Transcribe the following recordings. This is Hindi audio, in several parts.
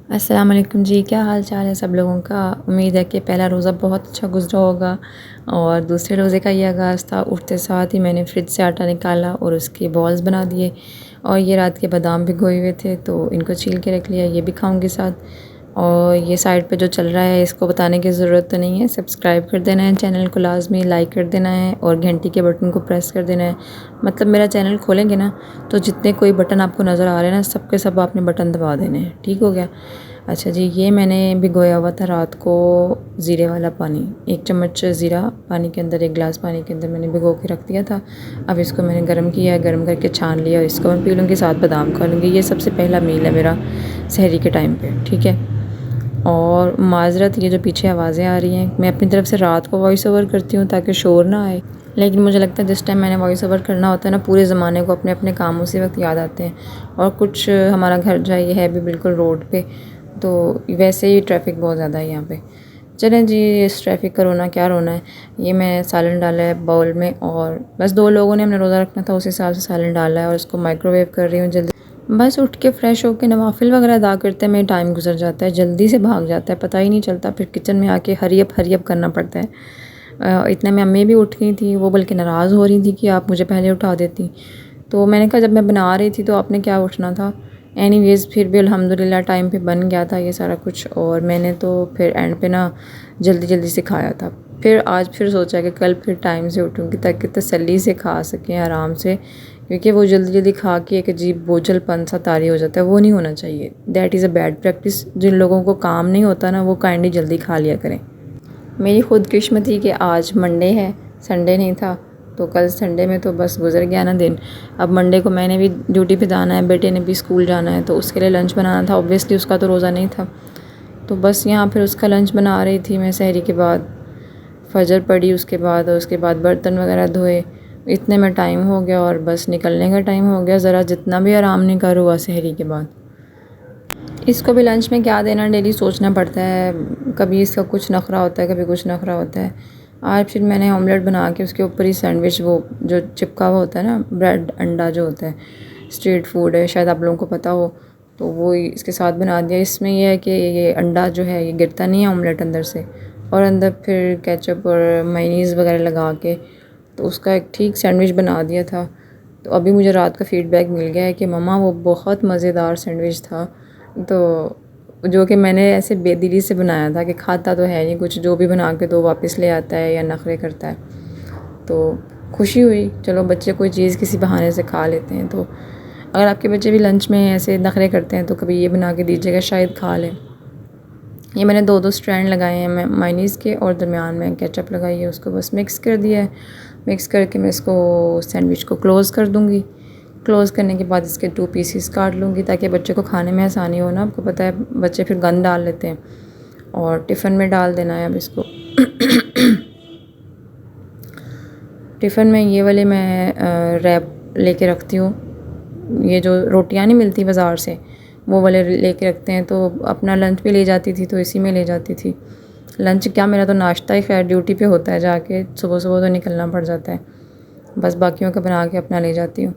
अस्सलाम वालेकुम जी, क्या हाल चाल है सब लोगों का। उम्मीद है कि पहला रोज़ा बहुत अच्छा गुज़रा होगा और दूसरे रोज़े का ये आगाज़ था। उठते साथ ही मैंने फ्रिज से आटा निकाला और उसके बॉल्स बना दिए और ये रात के बादाम भिगोए हुए थे तो इनको छील के रख लिया, ये भी खाऊंगी साथ। और ये साइड पे जो चल रहा है इसको बताने की ज़रूरत तो नहीं है, सब्सक्राइब कर देना है चैनल को, लाजमी लाइक कर देना है और घंटी के बटन को प्रेस कर देना है। मतलब मेरा चैनल खोलेंगे ना तो जितने कोई बटन आपको नज़र आ रहे हैं ना, सब के सब आपने बटन दबा देने हैं, ठीक हो गया। अच्छा जी, ये मैंने भिगोया हुआ था रात को ज़ीरे वाला पानी, 1 चम्मच ज़ीरा पानी के अंदर, 1 गिलास पानी के अंदर मैंने भिगो के रख दिया था। अब इसको मैंने गर्म किया, गर्म करके छान लिया और इसको मैं पी लूँगी, साथ बादाम खा लूँगी। ये सबसे पहला मील है मेरा सहरी के टाइम पे, ठीक है। और माज़रत, ये जो पीछे आवाज़ें आ रही हैं, मैं अपनी तरफ से रात को वॉइस ओवर करती हूँ ताकि शोर ना आए, लेकिन मुझे लगता है जिस टाइम मैंने वॉइस ओवर करना होता है ना, पूरे ज़माने को अपने अपने काम उसी वक्त याद आते हैं। और कुछ हमारा घर जो है ये है भी बिल्कुल रोड पे, तो वैसे ही ट्रैफिक बहुत ज़्यादा है यहाँ पे। चलें जी, इस ट्रैफिक का रोना क्या रोना है। ये मैं सालन डाला है बाउल में और बस 2 लोगों ने हमने रोज़ा रखना था, उस हिसाब से सालन डाला है और उसको माइक्रोवेव कर रही हूँ जल्दी। बस उठ के फ़्रेश होकर नवाफिल वगैरह अदा करते हैं मेरा टाइम गुजर जाता है, जल्दी से भाग जाता है, पता ही नहीं चलता। फिर किचन में आके हरी अप करना पड़ता है। इतने में अम्मी भी उठ गई थी, वो बल्कि नाराज़ हो रही थी कि आप मुझे पहले उठा देती। तो मैंने कहा जब मैं बना रही थी तो आपने क्या उठना था। एनीवेज़ फिर भी अल्हम्दुलिल्लाह टाइम पे बन गया था ये सारा कुछ और मैंने तो फिर एंड पे ना जल्दी जल्दी से खाया था। फिर आज फिर सोचा कि कल फिर टाइम से उठूँगी ताकि तसल्ली से खा सकें आराम से, क्योंकि वो जल्दी जल्दी खा के एक अजीब बोझलपन सा तारी हो जाता है, वो नहीं होना चाहिए। That is a bad practice. जिन लोगों को काम नहीं होता ना, वो काइंडली जल्दी खा लिया करें। मेरी खुदकिस्मती कि आज मंडे है, संडे नहीं था, तो कल संडे में तो बस गुजर गया ना दिन। अब मंडे को मैंने भी ड्यूटी पे जाना है, बेटे ने भी स्कूल जाना है, तो उसके लिए लंच बनाना था। ऑब्वियसली उसका तो रोज़ा नहीं था, तो बस यहाँ फिर उसका लंच बना रही थी मैं। सहरी के बाद फजर पड़ी, उसके बाद बर्तन वगैरह धोए, इतने में टाइम हो गया और बस निकलने का टाइम हो गया। ज़रा जितना भी आराम नहीं कर हुआ सहरी के बाद। इसको भी लंच में क्या देना डेली सोचना पड़ता है, कभी इसका कुछ नखरा होता है, कभी कुछ नखरा होता है। आज फिर मैंने ऑमलेट बना के उसके ऊपर ही सैंडविच, वो जो चिपका हुआ होता है ना ब्रेड अंडा जो होता है, स्ट्रीट फूड है, शायद आप लोगों को पता हो, तो वो इसके साथ बना दिया। इसमें यह है कि ये अंडा जो है ये गिरता नहीं है ऑमलेट अंदर से, और अंदर फिर केचप और मेयोनीज़ वगैरह लगा के तो उसका एक ठीक सैंडविच बना दिया था। तो अभी मुझे रात का फ़ीडबैक मिल गया है कि मम्मा वो बहुत मज़ेदार सैंडविच था। तो जो कि मैंने ऐसे बेदिली से बनाया था कि खाता तो है नहीं कुछ, जो भी बना के दो वापस ले आता है या नखरे करता है। तो खुशी हुई, चलो बच्चे कोई चीज़ किसी बहाने से खा लेते हैं। तो अगर आपके बच्चे भी लंच में ऐसे नखरे करते हैं तो कभी ये बना के दीजिएगा, शायद खा लें। ये मैंने 2-2 स्ट्रैंड लगाए हैं मैं मेयोनीज़ के और दरमियान में केचप लगाई है, उसको बस मिक्स कर दिया है। मिक्स करके मैं इसको सैंडविच को क्लोज़ कर दूँगी। क्लोज़ करने के बाद इसके 2 पीसेस काट लूँगी ताकि बच्चे को खाने में आसानी हो ना। आपको पता है बच्चे फिर गंद डाल लेते हैं, और टिफ़िन में डाल देना है अब इसको। टिफ़िन में ये वाले मैं रैप लेके रखती हूँ। ये जो रोटियां नहीं मिलती बाज़ार से, वो वाले लेके रखते हैं। तो अपना लंच भी ले जाती थी तो इसी में ले जाती थी। लंच क्या, मेरा तो नाश्ता ही खैर ड्यूटी पे होता है जाके, सुबह सुबह तो निकलना पड़ जाता है, बस बाकियों का बना के अपना ले जाती हूँ।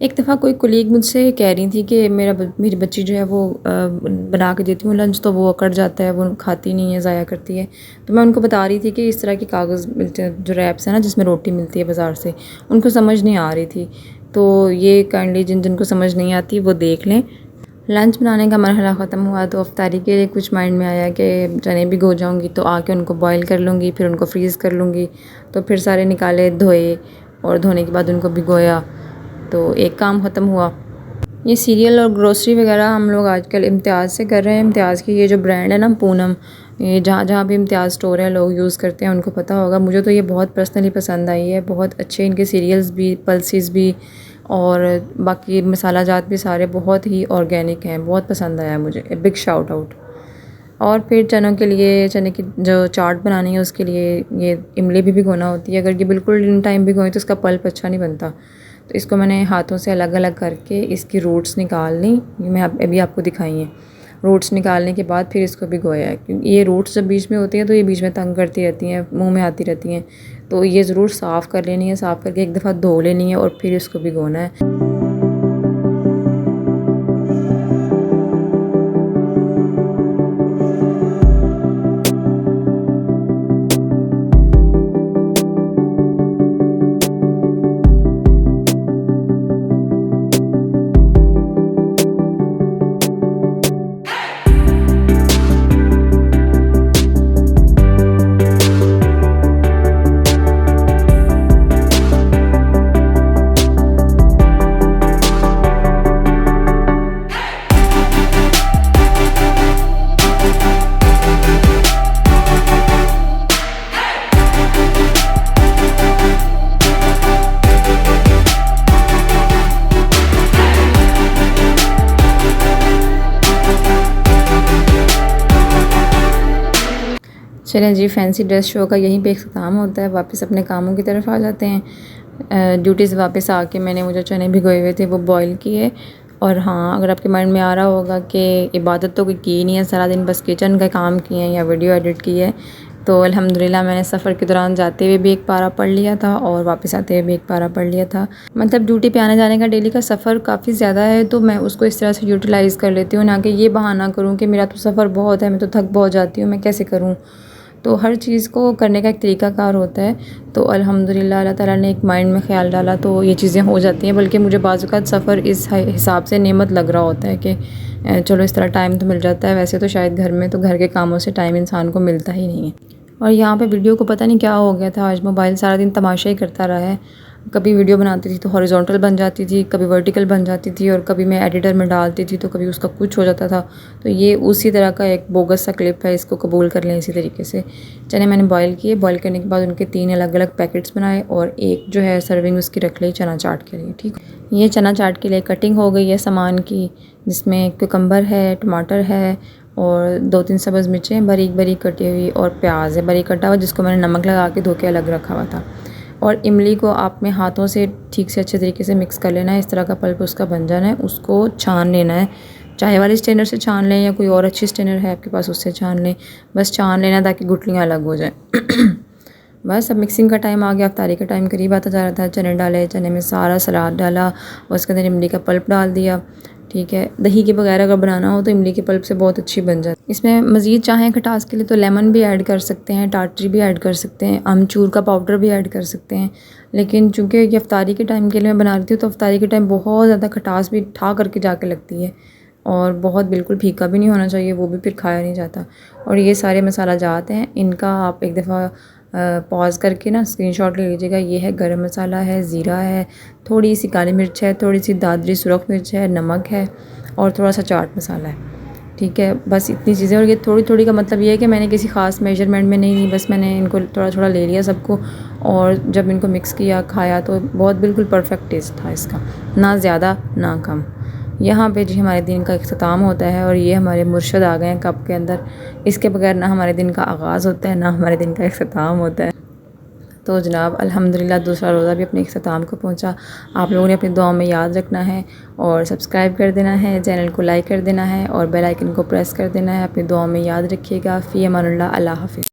एक दफ़ा कोई कोलीग मुझसे कह रही थी कि मेरी बच्ची जो है वो बना के देती हूँ लंच तो वो अकड़ जाता है, वो खाती नहीं है, ज़ाया करती है। तो मैं उनको बता रही थी कि इस तरह के कागज़ मिलते हैं जो रैप्स हैं ना, जिसमें रोटी मिलती है बाज़ार से, उनको समझ नहीं आ रही थी। तो ये काइंडली जिनको समझ नहीं आती वो देख लें। लंच बनाने का मरहला ख़त्म हुआ तो अफ्तारी के लिए कुछ माइंड में आया कि चने भिगो जाऊँगी, तो आके उनको बॉयल कर लूँगी, फिर उनको फ्रीज़ कर लूँगी। तो फिर सारे निकाले, धोए और धोने के बाद उनको भिगोया, तो एक काम ख़त्म हुआ। ये सीरियल और ग्रोसरी वगैरह हम लोग आजकल इम्तियाज़ से कर रहे हैं। इम्तियाज़ की ये जो ब्रांड है ना पूनम, ये जहाँ जहाँ भी इम्तियाज़ स्टोर है लोग यूज़ करते हैं, उनको पता होगा। मुझे तो ये बहुत पर्सनली पसंद आई है, बहुत अच्छे इनके सीरियल्स भी, पल्सेस भी और बाकी मसाला जात भी सारे बहुत ही ऑर्गेनिक हैं। बहुत पसंद आया मुझे, ए बिग शाउट आउट। और फिर चनों के लिए, चने की जो चाट बनानी है उसके लिए ये इमली भी भिगोना होती है। अगर ये बिल्कुल इन टाइम भिगोएं तो इसका पल्प अच्छा नहीं बनता। तो इसको मैंने हाथों से अलग अलग करके इसकी रूट्स निकाल ली, मैं अभी आपको दिखाई हैं। रूट्स निकालने के बाद फिर इसको भिगोया है, क्योंकि ये रूट्स जब बीच में होती हैं तो ये बीच में तंग करती रहती हैं, मुंह में आती रहती हैं। तो ये ज़रूर साफ़ कर लेनी है, साफ़ करके एक दफ़ा धो लेनी है और फिर इसको भिगोना है। चलें जी, फैंसी ड्रेस शो का यहीं पे इख्तिताम होता है। वापस अपने कामों की तरफ आ जाते हैं। ड्यूटी से वापस आके मैंने वो जो चने भिगोए हुए थे वो बॉईल किए। और हाँ, अगर आपके माइंड में आ रहा होगा कि इबादत तो कोई की नहीं है, सारा दिन बस किचन का काम किए हैं या वीडियो एडिट की है, तो अल्हम्दुलिल्लाह मैंने सफ़र के दौरान जाते हुए भी एक पारा पढ़ लिया था और वापस आते हुए भी एक पारा पढ़ लिया था। मतलब ड्यूटी पे आने जाने का डेली का सफ़र काफ़ी ज़्यादा है, तो मैं उसको इस तरह से यूटिलाइज़ कर लेती हूँ, ना कि ये बहाना करूँ कि मेरा तो सफ़र बहुत है, मैं तो थक बहुत जाती हूँ, मैं कैसे करूँ। तो हर चीज़ को करने का एक तरीक़ाकार होता है। तो अल्हम्दुलिल्लाह अल्लाह ताला ने एक माइंड में ख़्याल डाला तो ये चीज़ें हो जाती हैं। बल्कि मुझे बाज़ औक़ात सफ़र इस हिसाब से नेमत लग रहा होता है कि चलो इस तरह टाइम तो मिल जाता है। वैसे तो शायद घर में तो घर के कामों से टाइम इंसान को मिलता ही नहीं है। और यहाँ पे वीडियो को पता नहीं क्या हो गया था, आज मोबाइल सारा दिन तमाशा ही करता रहा है। कभी वीडियो बनाती थी तो हॉरिजॉन्टल बन जाती थी, कभी वर्टिकल बन जाती थी, और कभी मैं एडिटर में डालती थी तो कभी उसका कुछ हो जाता था। तो ये उसी तरह का एक बोगस सा क्लिप है, इसको कबूल कर लें इसी तरीके से। चने मैंने बॉईल किए, बॉईल करने के बाद उनके 3 अलग-अलग पैकेट्स बनाए और एक जो है सर्विंग उसकी रख ली चना चाट के लिए। ठीक, ये चना चाट के लिए कटिंग हो गई है सामान की, जिसमें कुकम्बर है, टमाटर है और 2-3 सब्ज़ मिर्चें बारीक-बारीक कटी हुई, और प्याज है बारीक कटा हुआ, जिसको मैंने नमक लगा के धो के अलग रखा हुआ था। और इमली को आपने हाथों से ठीक से अच्छे तरीके से मिक्स कर लेना है, इस तरह का पल्प उसका बन जाना है। उसको छान लेना है, चाय वाले स्ट्रेनर से छान लें या कोई और अच्छी स्ट्रेनर है आपके पास उससे छान लें। बस छान लेना ताकि गुठलियाँ अलग हो जाएँ। बस अब मिक्सिंग का टाइम आ गया, अफ्तारी का टाइम करीब आता जा रहा था। चने डाले, चने में सारा सलाद डाला और उसके अंदर इमली का पल्प डाल दिया। ठीक है, दही के बगैर अगर बनाना हो तो इमली के पल्प से बहुत अच्छी बन जाती है। इसमें मज़ीद चाहें खटास के लिए तो लेमन भी ऐड कर सकते हैं, टाटरी भी ऐड कर सकते हैं, अमचूर का पाउडर भी ऐड कर सकते हैं। लेकिन चूँकि ये अफ्तारी के टाइम के लिए मैं बना रही थी, तो अफ्तारी के टाइम बहुत ज़्यादा खटास भी ठा करके जाके लगती है, और बहुत बिल्कुल फीका भी नहीं होना चाहिए, वो भी फिर खाया नहीं जाता। और ये सारे मसाला जात हैं, इनका आप एक दफ़ा पॉज़ करके ना स्क्रीनशॉट ले लीजिएगा। ये है गरम मसाला है, ज़ीरा है, थोड़ी सी काली मिर्च है, थोड़ी सी दादरी सुरख मिर्च है, नमक है और थोड़ा सा चाट मसाला है। ठीक है, बस इतनी चीज़ें। और ये थोड़ी-थोड़ी का मतलब ये है कि मैंने किसी ख़ास मेजरमेंट में नहीं ली, बस मैंने इनको थोड़ा-थोड़ा ले लिया सबको, और जब इनको मिक्स किया, खाया, तो बहुत बिल्कुल परफेक्ट टेस्ट था इसका, ना ज़्यादा ना कम। यहाँ पे जी हमारे दिन का इख्तिताम होता है, और ये हमारे मुर्शद आ गए हैं कप के अंदर। इसके बगैर ना हमारे दिन का आगाज़ होता है, ना हमारे दिन का इख्तिताम होता है। तो जनाब अल्हम्दुलिल्लाह दूसरा रोज़ा भी अपने इख्तिताम को पहुँचा। आप लोगों ने अपनी दुआओं में याद रखना है और सब्सक्राइब कर देना है, चैनल को लाइक कर देना है और बेल आइकन को प्रेस कर देना है। अपनी दुआओं में याद रखिएगा। फ़ी अमानुल्लाह, अल्लाह हाफ़िज़।